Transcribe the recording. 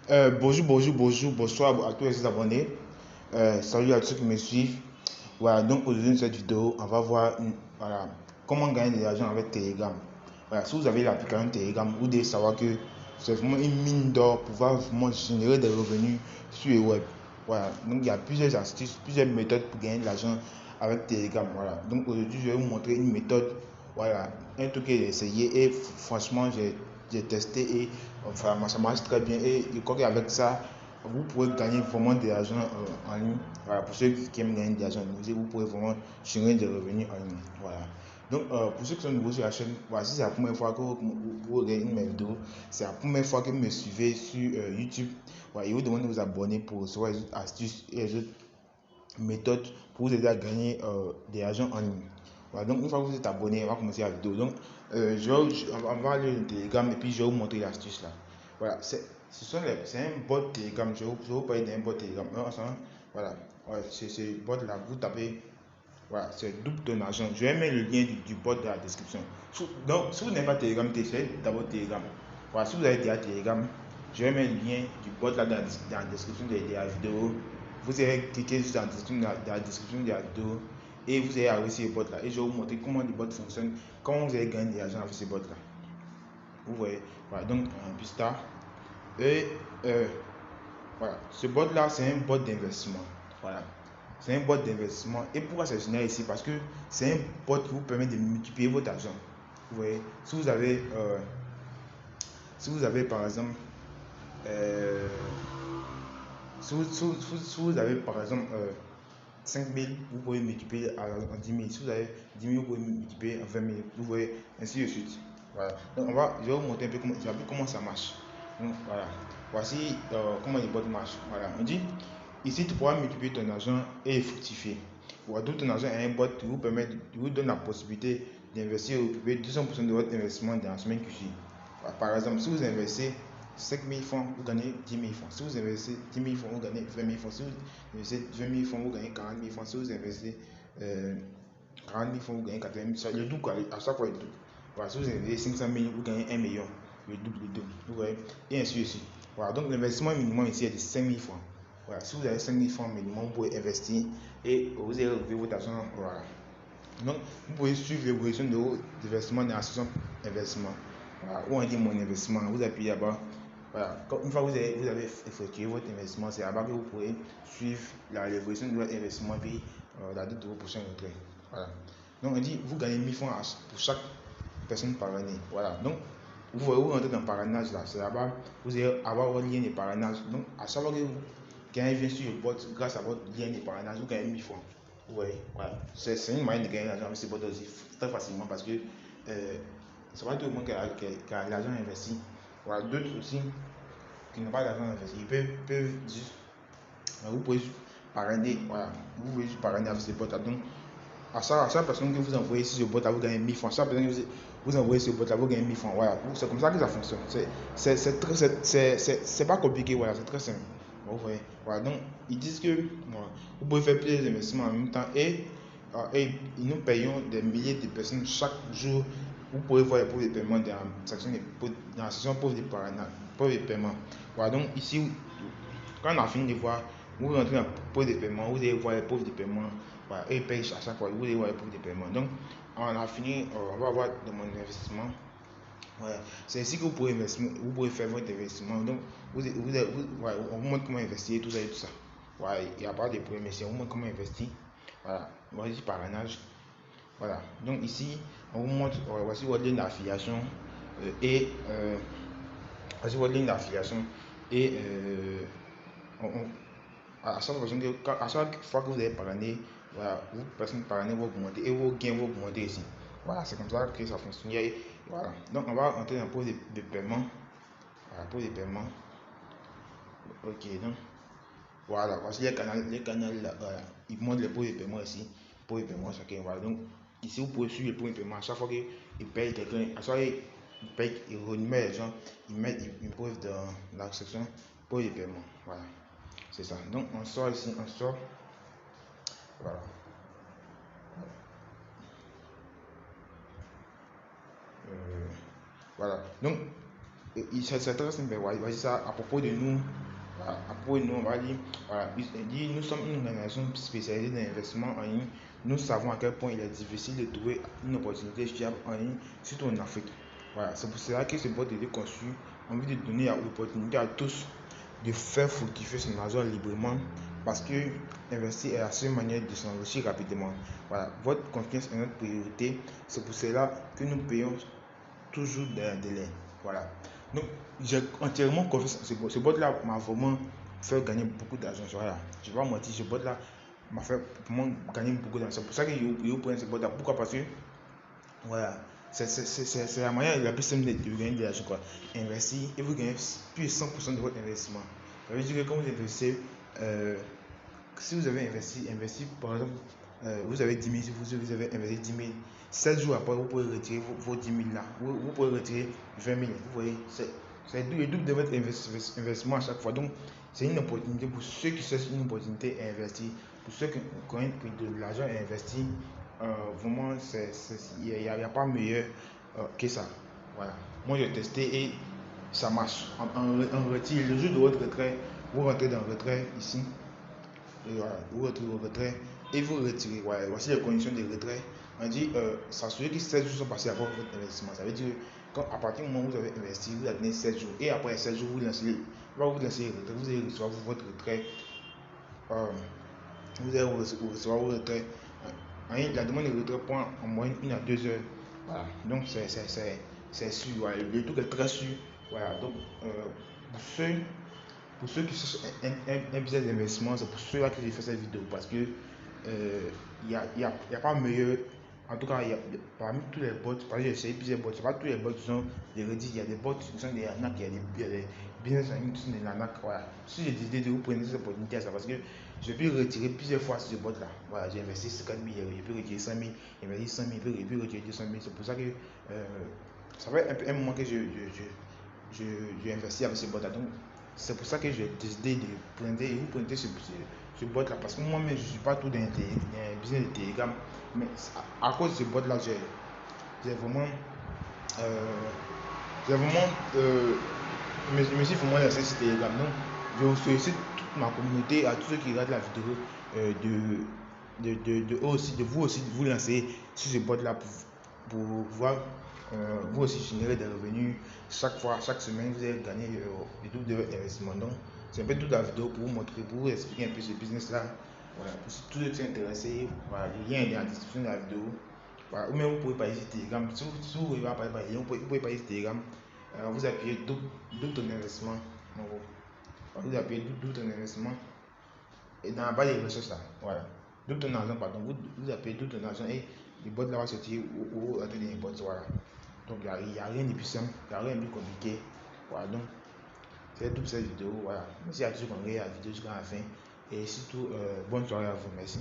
Bonsoir à tous les abonnés. Salut à ceux qui me suivent. Voilà, donc aujourd'hui dans cette vidéo, on va voir voilà, comment gagner de l'argent avec Telegram. Voilà, si vous avez l'application Telegram, vous devez savoir que c'est vraiment une mine d'or pour pouvoir vraiment générer des revenus sur le web. Voilà, donc il y a plusieurs astuces, plusieurs méthodes pour gagner de l'argent avec Telegram. Voilà, donc aujourd'hui je vais vous montrer une méthode. Voilà, un truc que j'ai essayé et franchement j'ai testé et enfin ça marche très bien et je crois qu'avec ça vous pouvez gagner vraiment de l'argent en ligne. Voilà, pour ceux qui aiment gagner de l'argent en ligne, vous pouvez vraiment générer des revenus en ligne. Voilà. Donc pour ceux qui sont nouveaux sur la chaîne, voilà, si c'est la première fois que vous regardez mes vidéos, c'est la première fois que vous me suivez sur YouTube. Voilà, je vous demande de vous abonner pour recevoir les autres astuces et les autres méthodes pour vous aider à gagner de l'argent en ligne. Voilà, donc une fois que vous êtes abonné, on va commencer la vidéo. Donc on va aller le Telegram et puis je vais vous montrer l'astuce là. Voilà, c'est un bot Telegram. Je vais vous parler d'un bot Telegram. Voilà, ouais, c'est ce bot là. Vous tapez, voilà, c'est double ton argent. Je vais mettre le lien du bot dans la description. Donc, si vous n'avez pas Telegram, téléchargez d'abord Telegram. Voilà, si vous avez déjà Telegram, je vais mettre le lien du bot là dans la description de la vidéo. Vous allez cliquer juste dans la description de la vidéo et vous allez arriver sur le bot là. Et je vais vous montrer comment le bot fonctionne, comment vous allez gagner de l'argent avec ce bot là. Vous voyez, voilà, donc un plus tard. Et voilà, ce bot là, c'est un bot d'investissement. Voilà, c'est un bot d'investissement. Et pourquoi c'est génial ici? Parce que c'est un bot qui vous permet de multiplier votre argent. Vous voyez, si vous avez par exemple, si vous avez par exemple 5 000, vous pouvez multiplier en 10 000. Si vous avez 10 000, vous pouvez multiplier en 20 000. Vous voyez, ainsi de suite. Voilà. Donc je vais vous montrer un peu comment ça marche. Donc voilà. Voici comment les bots marchent. Voilà. On dit, ici tu pourras multiplier ton argent et fructifier. Voilà, tout ton argent est un bot qui vous donne la possibilité d'investir et récupérer 200% de votre investissement dans la semaine qui suit. Voilà. Par exemple, si vous investissez 5 000 francs, vous gagnez 10 000 francs. Si vous investissez 10 000 francs, vous gagnez 20 000 francs. Si vous investissez 20 000 francs, vous gagnez 40 000 francs. Si vous investissez 40 000 francs, vous gagnez 80 000 francs. Le double, à chaque fois le double. Voilà, si vous investissez 500 000, vous gagnez 1 million. Le double. Vous voyez, et ainsi de suite. Voilà, donc l'investissement minimum ici est de 5 000 francs. Voilà, si vous avez 5 000 francs minimum, vous pouvez investir et vous allez retrouver votre argent. Voilà. Donc, vous pouvez suivre l'évolution de vos investissements dans la section investissement. Voilà, où on dit mon investissement, vous appuyez là-bas. Voilà. Une fois que vous avez effectué votre investissement, c'est là-bas que vous pourrez suivre l'évolution de votre investissement et la date de vos prochains retraits. Voilà. Donc, on dit vous gagnez 1000 francs pour chaque personne par année. Voilà. Donc, vous voyez, vous rentrez dans le parrainage là. C'est là-bas, vous allez avoir votre lien de parrainage. Donc, à chaque fois que vous gagnez bien sur le bot, grâce à votre lien de parrainage, vous gagnez 1000 francs. Oui, voilà. C'est une manière de gagner de l'argent avec ces bots aussi très facilement parce que c'est pas tout le monde qui a l'argent investi. Voilà, d'autres aussi qui n'ont pas d'argent investi, ils peuvent juste, vous pouvez juste parrainer, voilà, vous pouvez juste parrainer avec ces bots. Donc, à chaque personne que vous envoyez sur ce bot là, vous gagnez 1000 francs. Chaque personne que vous envoyez sur ce bot là, vous gagnez 1000 francs. Voilà, c'est comme ça que ça fonctionne. C'est pas compliqué, voilà, c'est très simple. Vous voyez, voilà, donc ils disent que voilà, vous pouvez faire plusieurs investissements en même temps et nous payons des milliers de personnes chaque jour. Vous pouvez voir les pauvres de paiement dans la section pauvres de paiement. Voilà, donc ici, quand on a fini de voir, vous rentrez dans pauvres de paiement, vous allez voir les pauvres de paiement. Voilà, et ils payent à chaque fois, vous allez voir les pauvres de paiement. Donc, on a fini, on va voir de mon investissement. Voilà. C'est ici que vous pouvez faire votre investissement. Donc, voilà, on vous montre comment investir, tout ça et tout ça. Voilà, il n'y a pas de problème, mais on vous montre comment investir. Voilà, voici parrainage. Voilà, donc ici, on vous montre, voici votre ligne d'affiliation et voici votre ligne d'affiliation et à chaque fois que vous avez parrainé, voilà, vos personnes parrainées vont augmenter et vos gains vont augmenter ici. Voilà, c'est comme ça que ça fonctionne. Voilà, donc on va entrer dans le pause de paiement. Voilà, pause de paiement. Ok, donc voilà, voici les canaux là, voilà. Ils montrent les pots de paiement ici, pots de paiement chacun. Voilà, donc ici vous pouvez suivre les pots de paiement. À chaque fois qu'ils payent quelqu'un, à chaque fois qu'ils payent, ils renuméraient les gens, ils posent dans la section pots de paiement. Voilà, c'est ça. Donc on sort ici, on sort. Voilà. Voilà. Donc c'est très simple. Voici ça à propos de nous. Voilà, à propos de nous, on va dire, voilà, nous sommes une organisation spécialisée dans l'investissement en ligne. Nous savons à quel point il est difficile de trouver une opportunité fiable en ligne, surtout en Afrique. Voilà, c'est pour cela que ce bot a été conçu en vue de donner l'opportunité à tous de faire fructifier son argent librement, parce que investir est la seule manière de s'enrichir rapidement. Voilà, votre confiance est notre priorité. C'est pour cela que nous payons toujours des délais. Voilà. Donc, j'ai entièrement confiance en ce bot. Ce bot-là m'a vraiment fait gagner beaucoup d'argent. Voilà. Je ne vais pas mentir, ce bot-là m'a fait vraiment gagner beaucoup d'argent. C'est pour ça que je prends ce bot-là. Pourquoi? Parce que, voilà, c'est la manière la plus simple de gagner de l'argent. Investir et vous gagnez plus de 100% de votre investissement. Ça veut dire que quand vous investissez, si vous avez investi par exemple, vous avez 10 000, si vous avez investi 10 000, 7 jours après, vous pouvez retirer vos 10 000 là. Vous pouvez retirer 20 000. Vous voyez, c'est le double de votre investissement à chaque fois. Donc, c'est une opportunité pour ceux qui cherchent une opportunité à investir, pour ceux qui ont de l'argent à investir. Vraiment, il n'y a pas meilleur que ça. Voilà. Moi, j'ai testé et ça marche. En retire, le jour de votre retrait, vous rentrez dans le retrait ici. Et voilà, vous retrouvez au retrait et vous retirez. Voilà, voici les conditions de retrait. On dit s'assurer que 7 jours sont passés avant votre investissement. Ça veut dire que à partir du moment où vous avez investi, vous attendez 7 jours. Et après 7 jours, vous lancez le retrait. Vous allez recevoir votre retrait. Vous allez recevoir votre retrait. La demande de retrait prend en moyenne 1 à 2 heures. Voilà. Donc c'est sûr. Voilà. Le truc est très sûr. Voilà. Donc pour ceux pour ceux qui cherchent un business d'investissement, c'est pour ceux-là que j'ai fait cette vidéo, parce que il y a pas meilleur. En tout cas, parmi tous les bots, parce que j'ai essayé plusieurs bots, c'est pas tous les bots qui sont des redits, il y a des bots qui sont des arnaques, il y a des business en ligne qui sont des arnaques. Voilà. Si j'ai décidé de vous prendre cette opportunité, c'est parce que je peux retirer plusieurs fois ce bot là. Voilà, j'ai investi 50 000, je peux retirer 100 000, j'ai investi 100 000, je peux retirer 200 000. C'est pour ça que ça fait un moment que j'ai investi avec ce bot là. Donc, c'est pour ça que j'ai décidé de prendre et vous prenez ce bot là, parce que moi-même je ne suis pas tout dans le business de Telegram, mais à cause de ce bot là, j'ai vraiment, euh, j'ai vraiment, je me suis vraiment lancé sur Telegram. Donc, je sollicite toute ma communauté, à tous ceux qui regardent la vidéo, de vous aussi de vous lancer sur ce bot là pour voir vous aussi générer des revenus chaque fois, chaque semaine. Vous allez gagner le double de votre investissement. Donc, c'est un peu toute la vidéo pour vous montrer, pour vous expliquer un peu ce business là. Voilà, pour tous ceux qui sont intéressés, voilà, le lien est dans la description de la vidéo. Voilà, ou même vous pouvez pas sur Telegram. Si vous ne pouvez pas par lien, vous pouvez pas sur Telegram. Vous appuyez double ton investissement. En gros. Vous appuyez double ton investissement. Et dans la barre de recherche là, voilà. Double ton argent, pardon. Vous appuyez double ton argent et le bot là va sortir ou entrer dans les bots. Voilà. Donc il n'y a rien de plus simple, il n'y a rien de plus compliqué. Voilà, donc c'est toute cette vidéo. Voilà. Merci à tous ceux qui ont regardé la vidéo jusqu'à la fin. Et surtout, bonne soirée à vous. Merci.